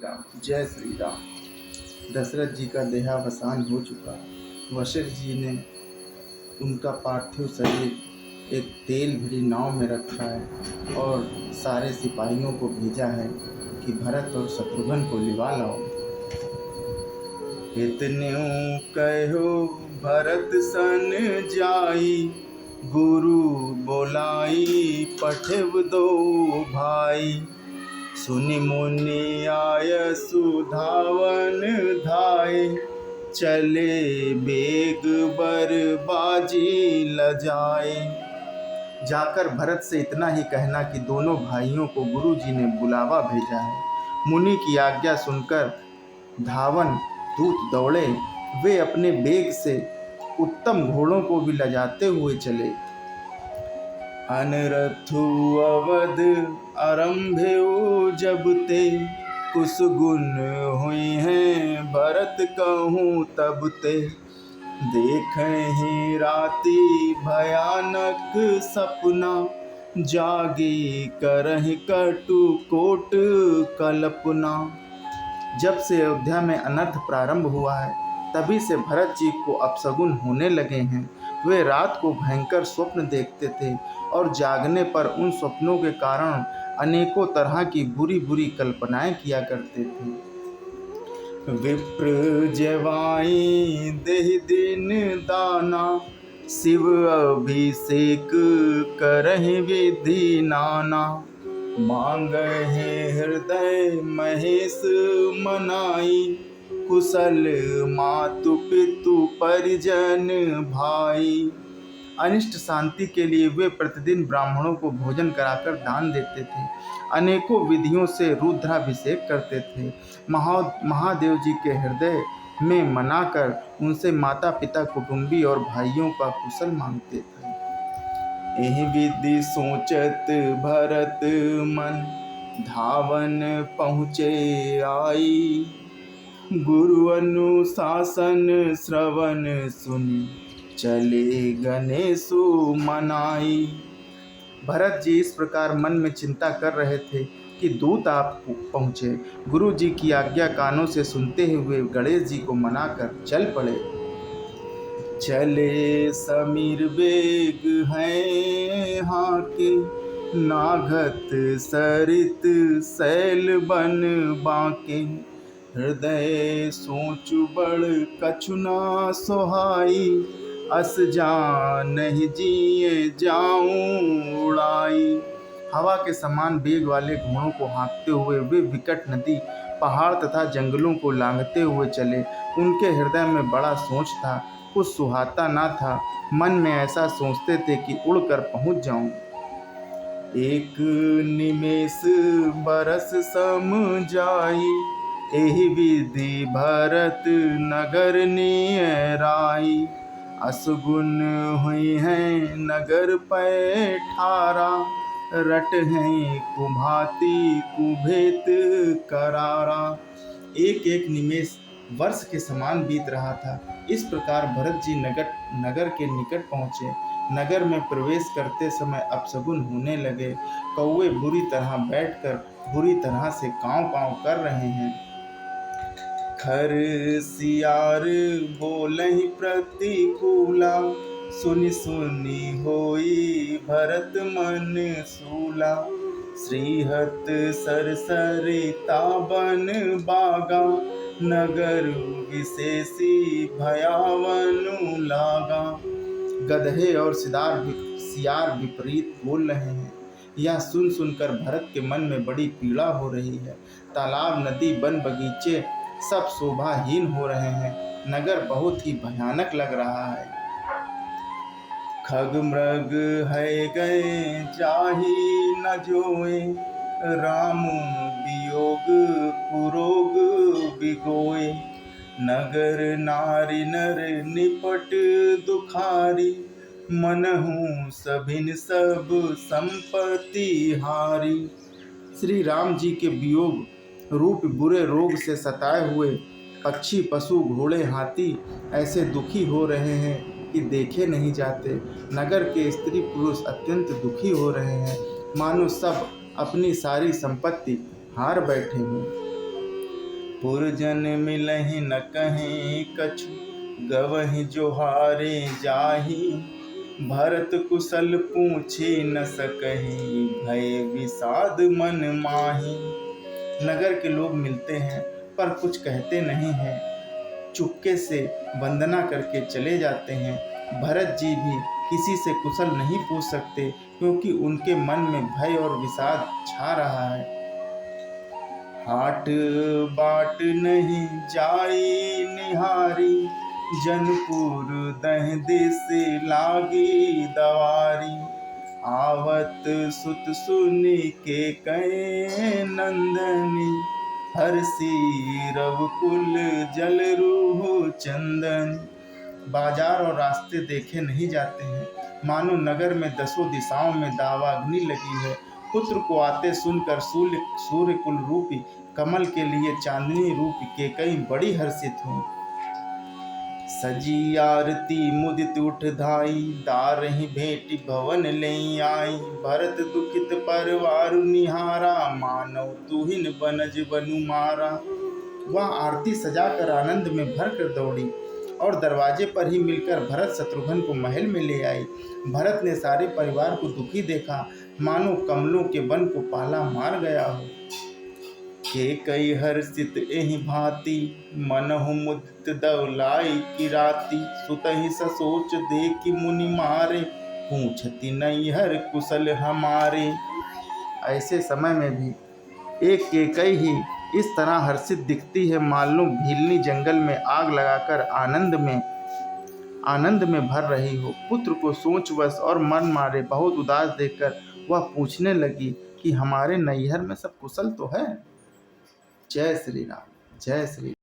राम, जय श्री राम। दशरथ जी का देहावसान हो चुका। वशिष्ठ जी ने उनका पार्थिव शरीर एक तेल भरी नाव में रखा है और सारे सिपाहियों को भेजा है कि भरत और शत्रुघ्न को लिवा लाओ। इतन्यों कहो भरत सन जाई, गुरु बोलाई पठव दो भाई। सुनि मुनि आय सुधावन धाय, चले बेग बर बाजी लजाए। जाकर भरत से इतना ही कहना कि दोनों भाइयों को गुरु जी ने बुलावा भेजा है। मुनि की आज्ञा सुनकर धावन दूत दौड़े। वे अपने बेग से उत्तम घोड़ों को भी लजाते हुए चले। अनरथु अवध आरंभ्यो जब ते, कुसुगुन हुई हैं भरत कहूँ तब ते। देखहि राति भयानक सपना, जागी करहि कटु कोट कल्पना। जब से अयोध्या में अनर्थ प्रारंभ हुआ है, तभी से भरत जी को अपशगुन होने लगे हैं। वे रात को भयंकर स्वप्न देखते थे और जागने पर उन स्वप्नों के कारण अनेकों तरह की बुरी बुरी कल्पनाएं किया करते थे। विप्र जवाई देहि दिन दाना, शिव अभिषेक करहि विधि नाना। मांगहि हृदय महेश मनाई, कुशल मातु पितु परिजन भाई। अनिष्ट शांति के लिए वे प्रतिदिन ब्राह्मणों को भोजन कराकर दान देते थे। अनेकों विधियों से रुद्राभिषेक करते थे। महादेव जी के हृदय में मनाकर उनसे माता पिता कुटुंबी और भाइयों का कुशल मांगते थे। एहि विधि सोचत भरत मन, धावन पहुँचे आई। गुरु अनुशासन श्रवण सुनि, चले गणेशु मनाई। भरत जी इस प्रकार मन में चिंता कर रहे थे कि दूत आप पहुँचे। गुरु जी की आज्ञा कानों से सुनते हुए गणेश जी को मनाकर चल पड़े। चले समीर बेग हैं हाके, नाघत सरित सैल बन बाके। हृदय सोचु बड़ कछु ना सोहाई, अस जानहि जिए जाऊं उड़ाई। हवा के समान बेग वाले घोड़ों को हाँकते हुए वे विकट नदी, पहाड़ तथा जंगलों को लांघते हुए चले। उनके हृदय में बड़ा सोच था, कुछ सुहाता ना था। मन में ऐसा सोचते थे कि उड़कर पहुंच जाऊं। एक निमेष बरस सम जाई, एहि विधि भरत नगर नियराई। असगुन हुई हैं नगर पैठारा, रट हैं कुभाति कुभेत करारा। एक एक निमेष वर्ष के समान बीत रहा था। इस प्रकार भरत जी नगर के निकट पहुँचे। नगर में प्रवेश करते समय अपशगुन होने लगे। कौवे बुरी तरह बैठकर बुरी तरह से काँव काँव कर रहे हैं। खर सियार बोलहि प्रतिकूला, सुनि सुनि होई भरत मन सूला। श्रीहत सरसरिता बन बागा, नगर विशेषी भयावनु लागा। गधे और सियार विपरीत बोल रहे हैं। यह सुन सुनकर भरत के मन में बड़ी पीड़ा हो रही है। तालाब, नदी, वन, बगीचे सब शोभाहीन हो रहे हैं। नगर बहुत ही भयानक लग रहा है। खग मृग है गए जाहि न जोए, राम वियोग कुरोग बिगोए। नगर नारी नर निपट दुखारी, मनहु सभिन सब संपत्ति हारी। श्री राम जी के वियोग रूप बुरे रोग से सताए हुए पक्षी, पशु, घोड़े, हाथी ऐसे दुखी हो रहे हैं कि देखे नहीं जाते। नगर के स्त्री पुरुष अत्यंत दुखी हो रहे हैं, मानो सब अपनी सारी संपत्ति हार बैठे हों। पुरजन मिलहि न कहें कछु, गवहि जोहारे जाहि। भरत कुशल पूछे न सकहि, भय विषाद मन माहि। नगर के लोग मिलते हैं पर कुछ कहते नहीं हैं, चुपके से वंदना करके चले जाते हैं। भरत जी भी किसी से कुशल नहीं पूछ सकते, क्योंकि उनके मन में भय और विषाद छा रहा है। हाट बाट नहीं जाई निहारी, जनपुर दह देश लागी दवारी। आवत सुत सुनि के कहे नंदनी, हर्षि रघुकुल जल रूह चंदन। बाजार और रास्ते देखे नहीं जाते हैं, मानो नगर में दसों दिशाओं में दावाग्नि लगी है। पुत्र को आते सुनकर सूर्य कुल रूपी कमल के लिए चांदनी रूप केकई बड़ी हर्षित हुई। सजी आरती मुदित उठ धाई, दारहि भेंट भवन ले आई। भरत दुखित परवार निहारा, मानव तुहिन बनज बनु मारा। वह आरती सजाकर आनंद में भर कर दौड़ी और दरवाजे पर ही मिलकर भरत शत्रुघ्न को महल में ले आई। भरत ने सारे परिवार को दुखी देखा, मानो कमलों के वन को पाला मार गया हो। केकई हर्षित एहि भांति, मनहु मुदित दौलाई की राती। सुतहि ससोच देखि मुनि मारे, पूछति नैहर कुशल हमारे। ऐसे समय में भी एक केकई ही इस तरह हर्षित दिखती है, मानो भीलनी जंगल में आग लगाकर आनंद में भर रही हो। पुत्र को सोचवश और मन मारे बहुत उदास देखकर वह पूछने लगी कि हमारे नैहर में सब कुशल तो है। जय श्री राम, जय श्री राम।